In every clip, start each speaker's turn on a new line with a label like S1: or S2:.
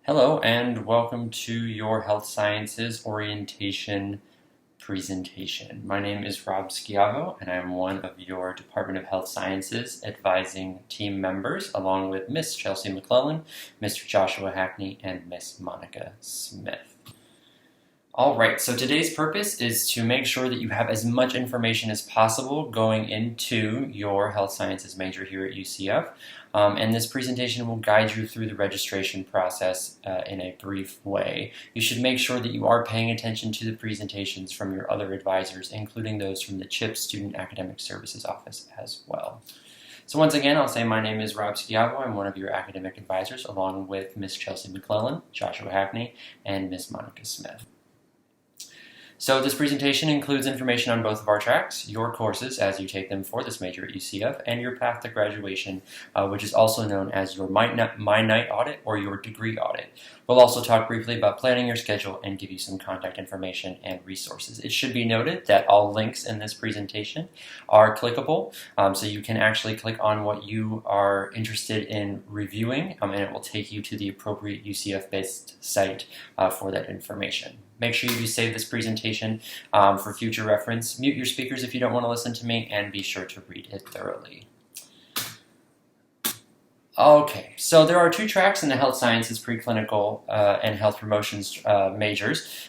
S1: Hello and welcome to your Health Sciences orientation presentation. My name is Rob Schiavo and I'm one of your Department of Health Sciences advising team members along with Miss Chelsea McClellan, Mr. Joshua Hackney, and Miss Monica Smith. Alright, so today's purpose is to make sure that you have as much information as possible going into your health sciences major here at UCF. And this presentation will guide you through the registration process in a brief way. You should make sure that you are paying attention to the presentations from your other advisors, including those from the CHIP Student Academic Services Office as well. So once again, I'll say my name is Rob Schiavo. I'm one of your academic advisors, along with Miss Chelsea McClellan, Joshua Hackney, and Miss Monica Smith. So this presentation includes information on both of our tracks, your courses as you take them for this major at UCF, and your path to graduation, which is also known as your My Night Audit or your degree audit. We'll also talk briefly about planning your schedule and give you some contact information and resources. It should be noted that all links in this presentation are clickable, so you can actually click on what you are interested in reviewing, and it will take you to the appropriate UCF-based site for that information. Make sure you do save this presentation for future reference. Mute your speakers if you don't want to listen to me, and be sure to read it thoroughly. Okay, so there are two tracks in the health sciences preclinical and health promotions majors.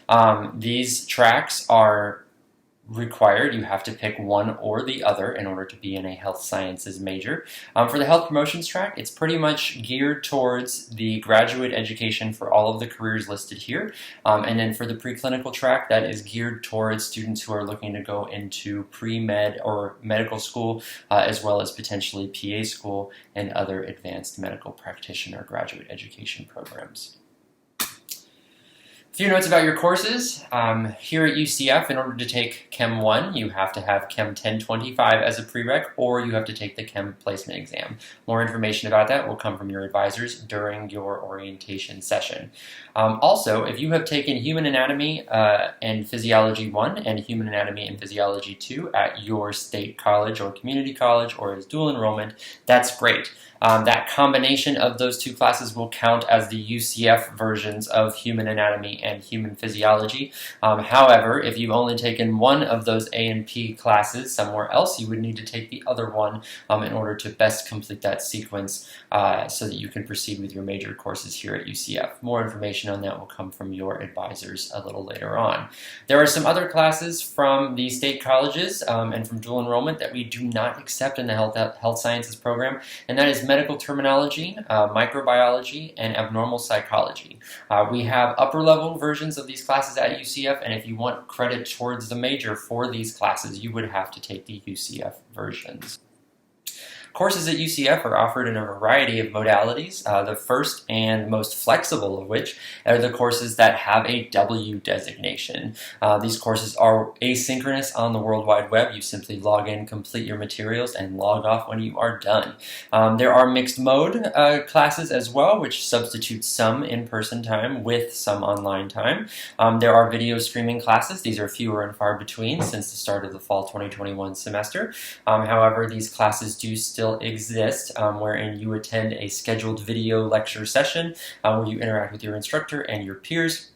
S1: These tracks are required. You have to pick one or the other in order to be in a health sciences major. For the health promotions track, it's pretty much geared towards the graduate education for all of the careers listed here. And then for the preclinical track, that is geared towards students who are looking to go into pre-med or medical school, as well as potentially PA school and other advanced medical practitioner graduate education programs. A few notes about your courses. Here at UCF, in order to take Chem 1, you have to have Chem 1025 as a prereq, or you have to take the Chem placement exam. More information about that will come from your advisors during your orientation session. Also, if you have taken Human Anatomy and Physiology 1 and Human Anatomy and Physiology 2 at your state college or community college or as dual enrollment, that's great. That combination of those two classes will count as the UCF versions of Human Anatomy and Human Physiology. However, if you've only taken one of those A and P classes somewhere else, you would need to take the other one in order to best complete that sequence so that you can proceed with your major courses here at UCF. More information on that will come from your advisors a little later on. There are some other classes from the state colleges and from dual enrollment that we do not accept in the health sciences program, and that is medical terminology, microbiology, and abnormal psychology. We have upper level versions of these classes at UCF, and if you want credit towards the major for these classes, you would have to take the UCF versions. Courses at UCF are offered in a variety of modalities, the first and most flexible of which are the courses that have a W designation. These courses are asynchronous on the World Wide Web. You simply log in, complete your materials, and log off when you are done. There are mixed mode classes as well, which substitute some in-person time with some online time. There are video streaming classes. These are fewer and far between since the start of the fall 2021 semester. However, these classes do still exist, wherein you attend a scheduled video lecture session where you interact with your instructor and your peers,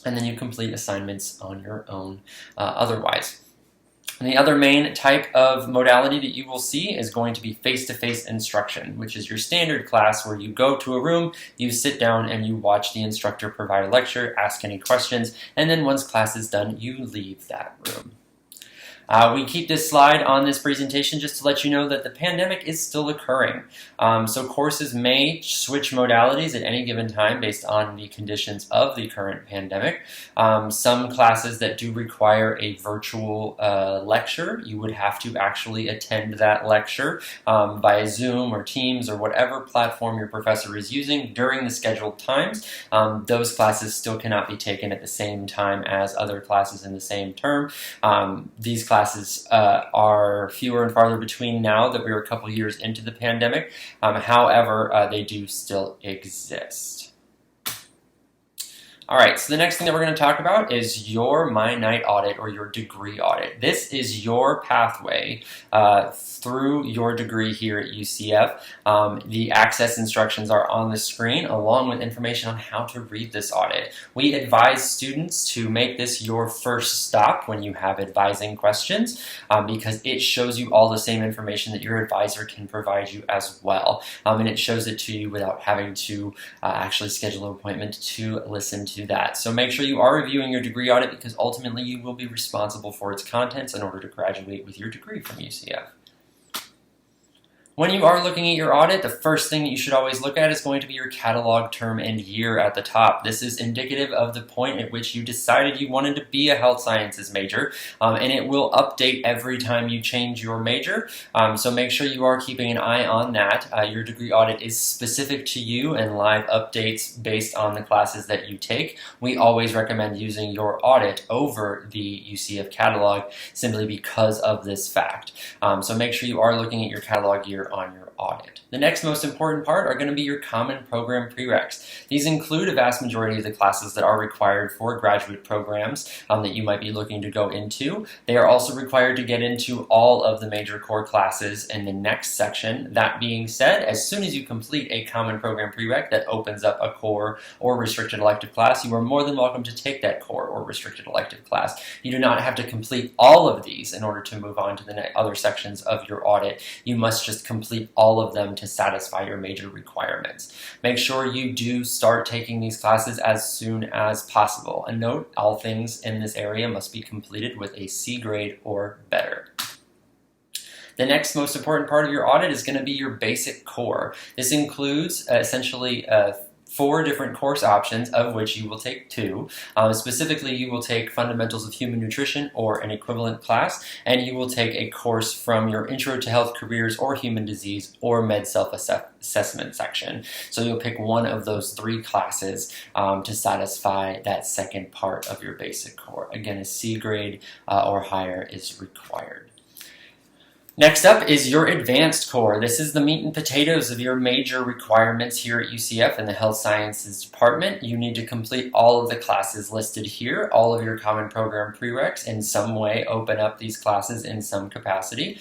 S1: and then you complete assignments on your own otherwise. And the other main type of modality that you will see is going to be face-to-face instruction, which is your standard class where you go to a room, you sit down, and you watch the instructor provide a lecture, ask any questions, and then once class is done, you leave that room. We keep this slide on this presentation just to let you know that the pandemic is still occurring. So courses may switch modalities at any given time based on the conditions of the current pandemic. Some classes that do require a virtual lecture, you would have to actually attend that lecture via Zoom or Teams or whatever platform your professor is using during the scheduled times. Those classes still cannot be taken at the same time as other classes in the same term. These classes are fewer and farther between now that we're a couple years into the pandemic. However, they do still exist. All right, so the next thing that we're going to talk about is your My Night audit or your degree audit. This is your pathway through your degree here at UCF. The access instructions are on the screen along with information on how to read this audit. We advise students to make this your first stop when you have advising questions because it shows you all the same information that your advisor can provide you as well. And it shows it to you without having to actually schedule an appointment to listen to that. So make sure you are reviewing your degree audit because ultimately you will be responsible for its contents in order to graduate with your degree from UCF. When you are looking at your audit, the first thing that you should always look at is going to be your catalog term and year at the top. This is indicative of the point at which you decided you wanted to be a health sciences major, and it will update every time you change your major. So make sure you are keeping an eye on that. Your degree audit is specific to you and live updates based on the classes that you take. We always recommend using your audit over the UCF catalog simply because of this fact. So make sure you are looking at your catalog year on your audit. The next most important part are going to be your common program prereqs. These include a vast majority of the classes that are required for graduate programs that you might be looking to go into. They are also required to get into all of the major core classes in the next section. That being said, as soon as you complete a common program prereq that opens up a core or restricted elective class, you are more than welcome to take that core or restricted elective class. You do not have to complete all of these in order to move on to the other sections of your audit. You must just complete all of them to satisfy your major requirements. Make sure you do start taking these classes as soon as possible. And note, all things in this area must be completed with a C grade or better. The next most important part of your audit is going to be your basic core. This includes essentially 4 different course options, of which you will take 2. Specifically, you will take Fundamentals of Human Nutrition or an equivalent class, and you will take a course from your Intro to Health Careers or Human Disease or Med Self-Assessment section. So you'll pick one of those 3 classes to satisfy that second part of your basic core. Again, a C grade or higher is required. Next up is your advanced core. This is the meat and potatoes of your major requirements here at UCF in the Health Sciences Department. You need to complete all of the classes listed here. All of your common program prereqs in some way open up these classes in some capacity.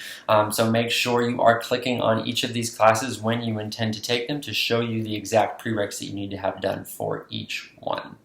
S1: So make sure you are clicking on each of these classes when you intend to take them to show you the exact prereqs that you need to have done for each one.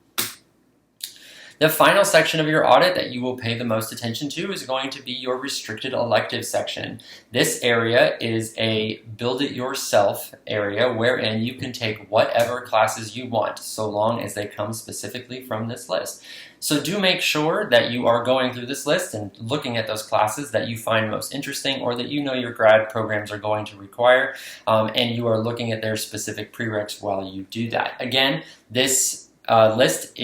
S1: The final section of your audit that you will pay the most attention to is going to be your restricted elective section. This area is a build-it-yourself area wherein you can take whatever classes you want so long as they come specifically from this list. So do make sure that you are going through this list and looking at those classes that you find most interesting or that you know your grad programs are going to require, and you are looking at their specific prereqs while you do that. Again, this list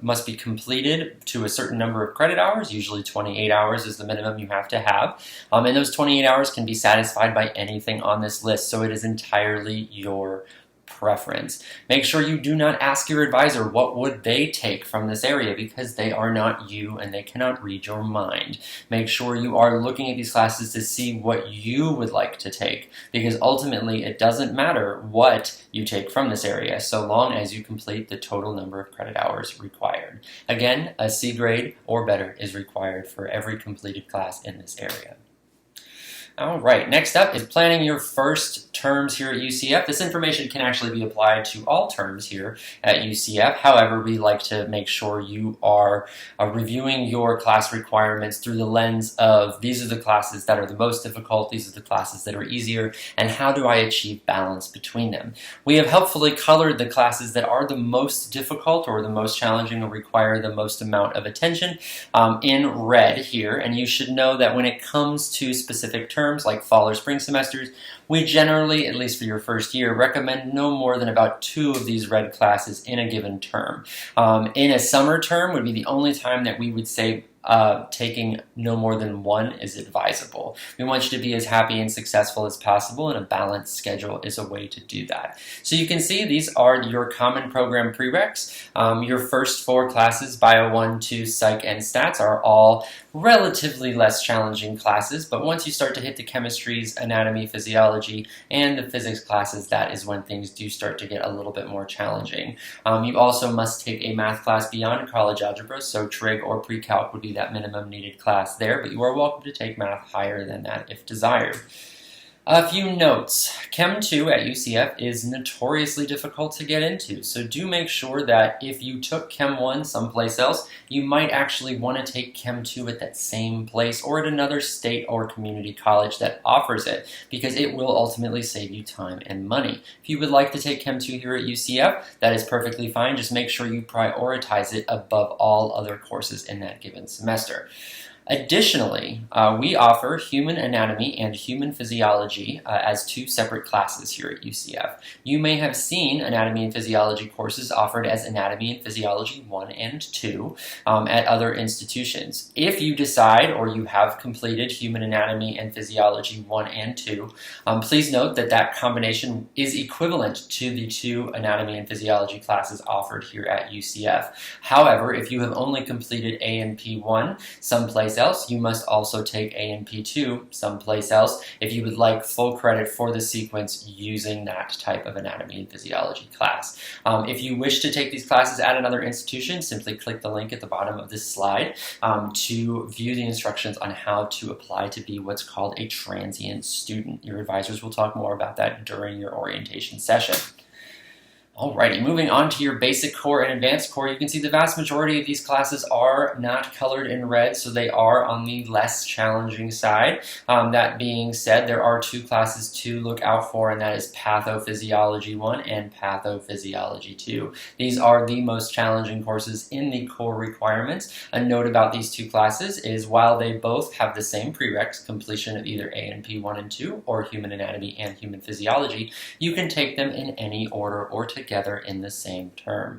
S1: must be completed to a certain number of credit hours. Usually 28 hours is the minimum you have to have. And those 28 hours can be satisfied by anything on this list, so it is entirely your preference. Make sure you do not ask your advisor what would they take from this area because they are not you and they cannot read your mind. Make sure you are looking at these classes to see what you would like to take because ultimately it doesn't matter what you take from this area so long as you complete the total number of credit hours required. Again, a C grade or better is required for every completed class in this area. Alright, next up is planning your first terms here at UCF. This information can actually be applied to all terms here at UCF. However, we like to make sure you are reviewing your class requirements through the lens of these are the classes that are the most difficult, these are the classes that are easier, and how do I achieve balance between them. We have helpfully colored the classes that are the most difficult or the most challenging or require the most amount of attention in red here, and you should know that when it comes to specific terms like fall or spring semesters, we generally, at least for your first year, recommend no more than about 2 of these red classes in a given term. In a summer term would be the only time that we would say taking no more than one is advisable. We want you to be as happy and successful as possible, and a balanced schedule is a way to do that. So you can see these are your common program prereqs. Your first 4 classes, Bio 1, 2, Psych, and Stats, are all relatively less challenging classes, but once you start to hit the chemistries, anatomy, physiology, and the physics classes, that is when things do start to get a little bit more challenging. You also must take a math class beyond college algebra, so trig or pre-calc would be that minimum needed class there, but you are welcome to take math higher than that if desired. A few notes. Chem 2 at UCF is notoriously difficult to get into, so do make sure that if you took Chem 1 someplace else, you might actually want to take Chem 2 at that same place or at another state or community college that offers it, because it will ultimately save you time and money. If you would like to take Chem 2 here at UCF, that is perfectly fine. Just make sure you prioritize it above all other courses in that given semester. Additionally, we offer human anatomy and human physiology as 2 separate classes here at UCF. You may have seen anatomy and physiology courses offered as anatomy and physiology 1 and 2 at other institutions. If you decide or you have completed human anatomy and physiology 1 and 2, please note that that combination is equivalent to the 2 anatomy and physiology classes offered here at UCF. However, if you have only completed A&P 1 someplace else, you must also take A&P 2 someplace else if you would like full credit for the sequence using that type of anatomy and physiology class. If you wish to take these classes at another institution, simply click the link at the bottom of this slide to view the instructions on how to apply to be what's called a transient student. Your advisors will talk more about that during your orientation session. Alrighty, moving on to your basic core and advanced core, you can see the vast majority of these classes are not colored in red, so they are on the less challenging side. That being said, there are 2 classes to look out for, and that is Pathophysiology 1 and Pathophysiology 2. These are the most challenging courses in the core requirements. A note about these 2 classes is while they both have the same prereqs, completion of either A&P 1 and 2 or human anatomy and human physiology, you can take them in any order or together in the same term.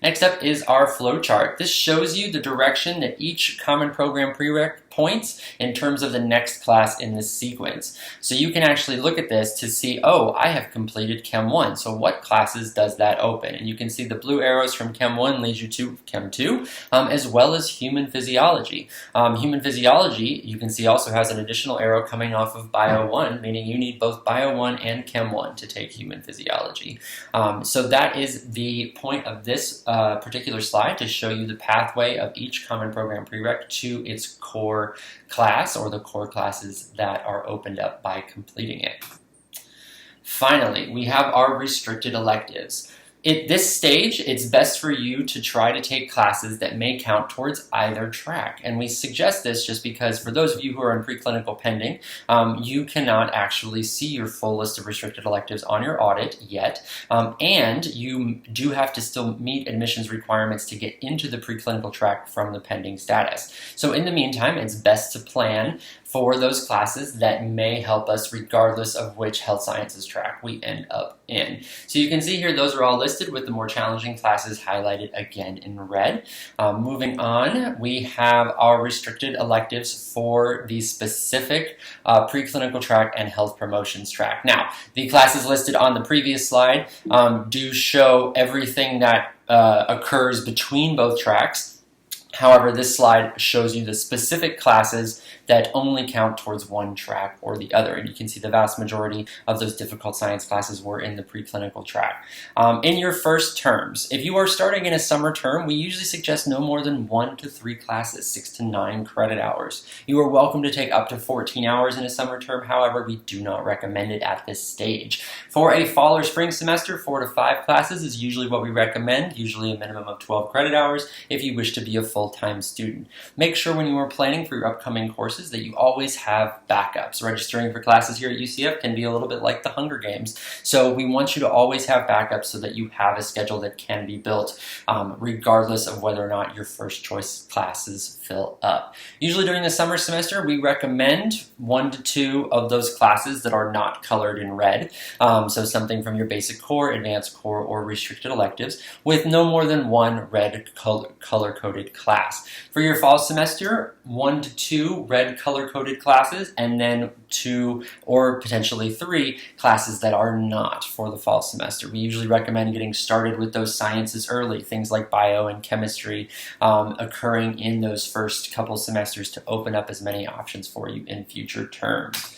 S1: Next up is our flowchart. This shows you the direction that each common program prereq points in terms of the next class in this sequence. So you can actually look at this to see, oh, I have completed Chem 1, so what classes does that open? And you can see the blue arrows from Chem 1 lead you to Chem 2, as well as human physiology. Human physiology, you can see, also has an additional arrow coming off of Bio 1, meaning you need both Bio 1 and Chem 1 to take human physiology. So that is the point of this particular slide, to show you the pathway of each common program prereq to its core class, or the core classes that are opened up by completing it. Finally, we have our restricted electives. At this stage, it's best for you to try to take classes that may count towards either track. And we suggest this just because for those of you who are in preclinical pending, you cannot actually see your full list of restricted electives on your audit yet. And you do have to still meet admissions requirements to get into the preclinical track from the pending status. So in the meantime, it's best to plan for those classes that may help us regardless of which health sciences track we end up in. So you can see here those are all listed with the more challenging classes highlighted again in red. Moving on, we have our restricted electives for the specific preclinical track and health promotions track. Now, the classes listed on the previous slide do show everything that occurs between both tracks. However, this slide shows you the specific classes that only count towards one track or the other. And you can see the vast majority of those difficult science classes were in the preclinical track. In your first terms, if you are starting in a summer term, we usually suggest no more than 1 to 3 classes, 6 to 9 credit hours. You are welcome to take up to 14 hours in a summer term. However, we do not recommend it at this stage. For a fall or spring semester, 4 to 5 classes is usually what we recommend, usually a minimum of 12 credit hours if you wish to be a full-time student. Make sure when you are planning for your upcoming courses courses that you always have backups. Registering for classes here at UCF can be a little bit like the Hunger Games. So we want you to always have backups so that you have a schedule that can be built regardless of whether or not your first choice classes fill up. Usually during the summer semester, we recommend 1 to 2 of those classes that are not colored in red. So something from your basic core, advanced core, or restricted electives with no more than 1 red color-coded class. For your fall semester, 1 to 2 red color-coded classes, and then 2 or potentially 3 classes that are not for the fall semester. We usually recommend getting started with those sciences early, things like bio and chemistry occurring in those first couple semesters to open up as many options for you in future terms.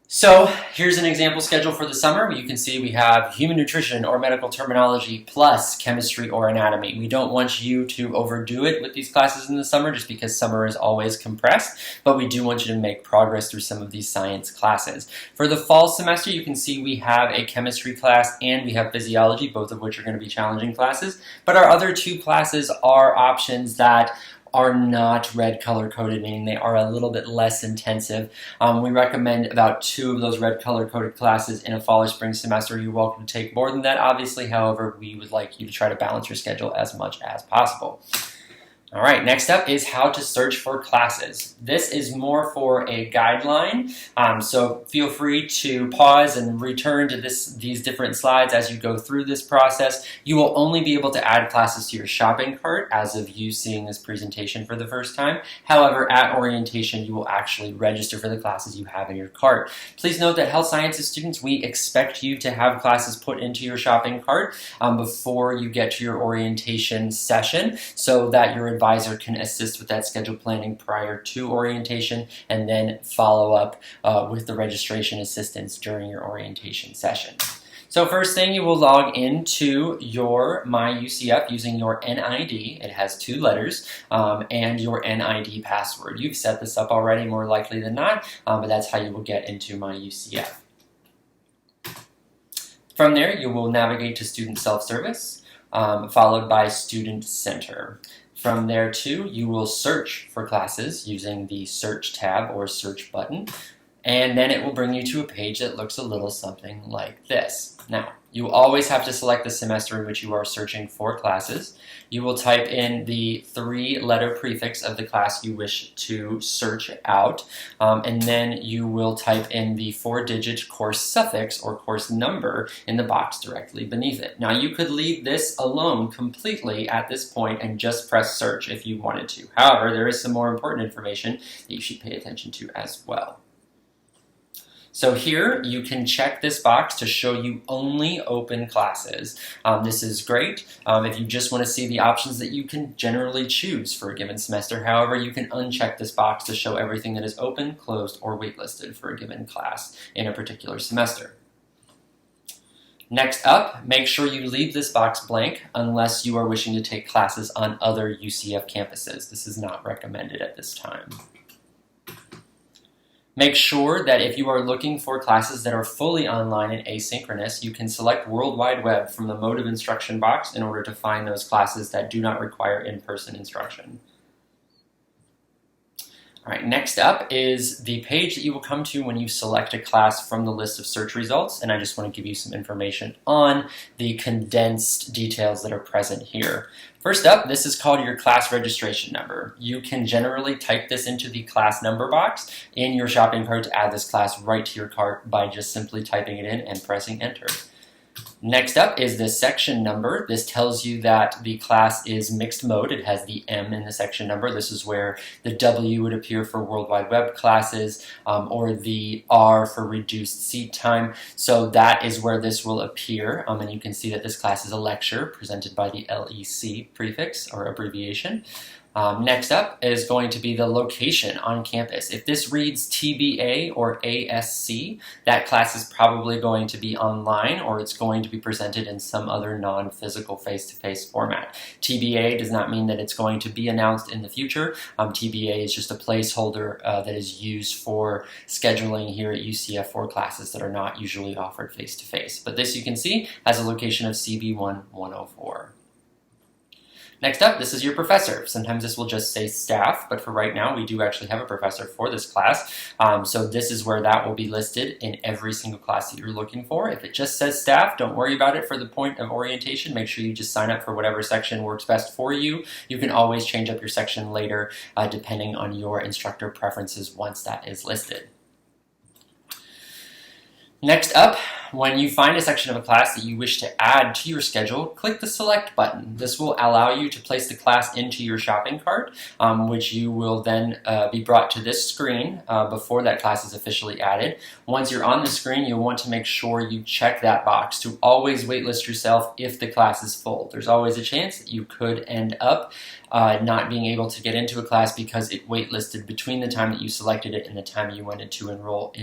S1: So here's an example schedule for the summer. You can see we have human nutrition or medical terminology plus chemistry or anatomy. We don't want you to overdo it with these classes in the summer just because summer is always compressed, but we do want you to make progress through some of these science classes. For the fall semester, you can see we have a chemistry class and we have physiology, both of which are going to be challenging classes, but our other 2 classes are options that are not red color coded, meaning they are a little bit less intensive. We recommend about 2 of those red color coded classes in a fall or spring semester. You're welcome to take more than that, obviously. However, we would like you to try to balance your schedule as much as possible. All right, next up is how to search for classes. This is more for a guideline, so feel free to pause and return to these different slides as you go through this process. You will only be able to add classes to your shopping cart as of you seeing this presentation for the first time. However, at orientation, you will actually register for the classes you have in your cart. Please note that health sciences students, we expect you to have classes put into your shopping cart before you get to your orientation session so that your advisor can assist with that schedule planning prior to orientation and then follow up with the registration assistance during your orientation session. So first thing, you will log into your MyUCF using your NID. It has 2 letters and your NID password. You've set this up already more likely than not, but that's how you will get into MyUCF. From there, you will navigate to Student Self-Service, followed by Student Center. From there too, you will search for classes using the Search tab or Search button, and then it will bring you to a page that looks a little something like this. Now, you always have to select the semester in which you are searching for classes. You will type in the 3-letter prefix of the class you wish to search out, and then you will type in the 4-digit course suffix or course number in the box directly beneath it. Now, you could leave this alone completely at this point and just press search if you wanted to. However, there is some more important information that you should pay attention to as well. So here, you can check this box to show you only open classes. This is great if you just want to see the options that you can generally choose for a given semester. However, you can uncheck this box to show everything that is open, closed, or waitlisted for a given class in a particular semester. Next up, make sure you leave this box blank unless you are wishing to take classes on other UCF campuses. This is not recommended at this time. Make sure that if you are looking for classes that are fully online and asynchronous, you can select World Wide Web from the Mode of Instruction box in order to find those classes that do not require in-person instruction. All right, next up is the page that you will come to when you select a class from the list of search results, and I just want to give you some information on the condensed details that are present here. First up, this is called your class registration number. You can generally type this into the class number box in your shopping cart to add this class right to your cart by just simply typing it in and pressing enter. Next up is the section number. This tells you that the class is mixed mode. It has the M in the section number. This is where the W would appear for World Wide Web classes or the R for reduced seat time. So that is where this will appear. And you can see that this class is a lecture presented by the LEC prefix or abbreviation. Next up is going to be the location on campus. If this reads TBA or ASC, that class is probably going to be online or it's going to be presented in some other non-physical face-to-face format. TBA does not mean that it's going to be announced in the future. TBA is just a placeholder that is used for scheduling here at UCF for classes that are not usually offered face-to-face. But this, you can see, has a location of CB1 104. Next up, this is your professor. Sometimes this will just say staff, but for right now, we do actually have a professor for this class. So this is where that will be listed in every single class that you're looking for. If it just says staff, don't worry about it for the point of orientation. Make sure you just sign up for whatever section works best for you. You can always change up your section later, depending on your instructor preferences once that is listed. Next up, when you find a section of a class that you wish to add to your schedule, click the Select button. This will allow you to place the class into your shopping cart, which you will then be brought to this screen before that class is officially added. Once you're on the screen, you'll want to make sure you check that box to always waitlist yourself if the class is full. There's always a chance that you could end up not being able to get into a class because it waitlisted between the time that you selected it and the time you went to enroll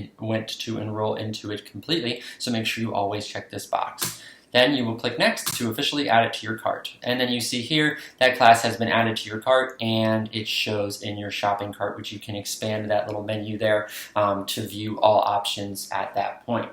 S1: into it completely. So make sure you always check this box. Then you will click Next to officially add it to your cart. And then you see here that class has been added to your cart and it shows in your shopping cart, which you can expand that little menu there to view all options at that point.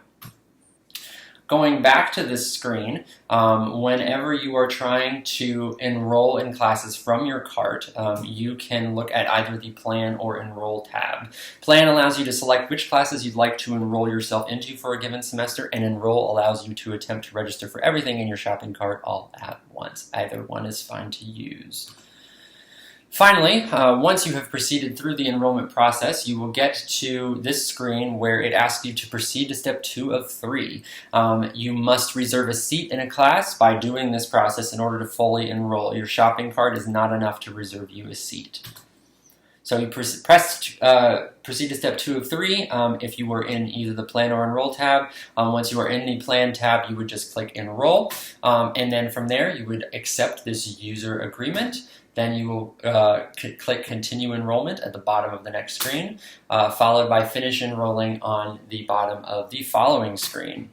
S1: Going back to this screen, whenever you are trying to enroll in classes from your cart, you can look at either the Plan or Enroll tab. Plan allows you to select which classes you'd like to enroll yourself into for a given semester, and Enroll allows you to attempt to register for everything in your shopping cart all at once. Either one is fine to use. Finally, once you have proceeded through the enrollment process, you will get to this screen where it asks you to proceed to step 2 of 3. You must reserve a seat in a class by doing this process in order to fully enroll. Your shopping cart is not enough to reserve you a seat. So you proceed to step 2 of 3 if you were in either the Plan or Enroll tab. Once you are in the Plan tab, you would just click Enroll, and then from there you would accept this user agreement. Then you will click Continue Enrollment at the bottom of the next screen, followed by Finish Enrolling on the bottom of the following screen.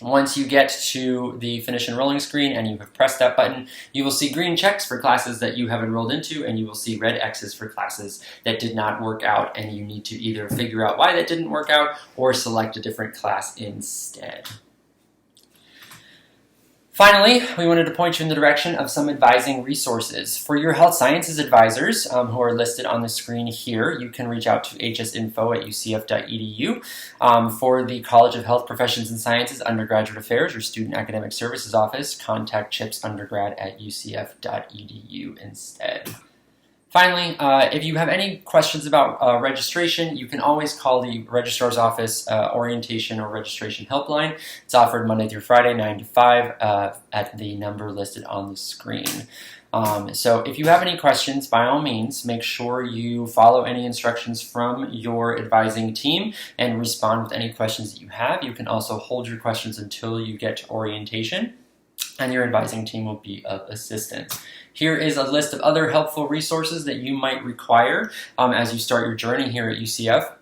S1: Once you get to the Finish Enrolling screen and you have pressed that button, you will see green checks for classes that you have enrolled into, and you will see red X's for classes that did not work out, and you need to either figure out why that didn't work out or select a different class instead. Finally, we wanted to point you in the direction of some advising resources. For your health sciences advisors who are listed on the screen here, you can reach out to hsinfo@ucf.edu. For the College of Health Professions and Sciences Undergraduate Affairs or Student Academic Services Office, contact chipsundergrad@ucf.edu instead. Finally, if you have any questions about registration, you can always call the Registrar's Office Orientation or Registration Helpline. It's offered Monday through Friday, 9 to 5, at the number listed on the screen. So if you have any questions, by all means, make sure you follow any instructions from your advising team and respond with any questions that you have. You can also hold your questions until you get to orientation, and your advising team will be of assistance. Here is a list of other helpful resources that you might require as you start your journey here at UCF.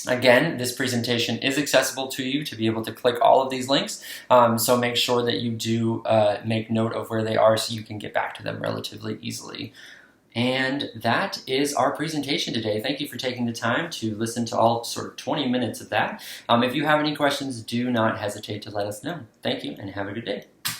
S1: Again, this presentation is accessible to you to be able to click all of these links, so make sure that you do make note of where they are so you can get back to them relatively easily. And that is our presentation today. Thank you for taking the time to listen to all sort of 20 minutes of that. If you have any questions, do not hesitate to let us know. Thank you and have a good day.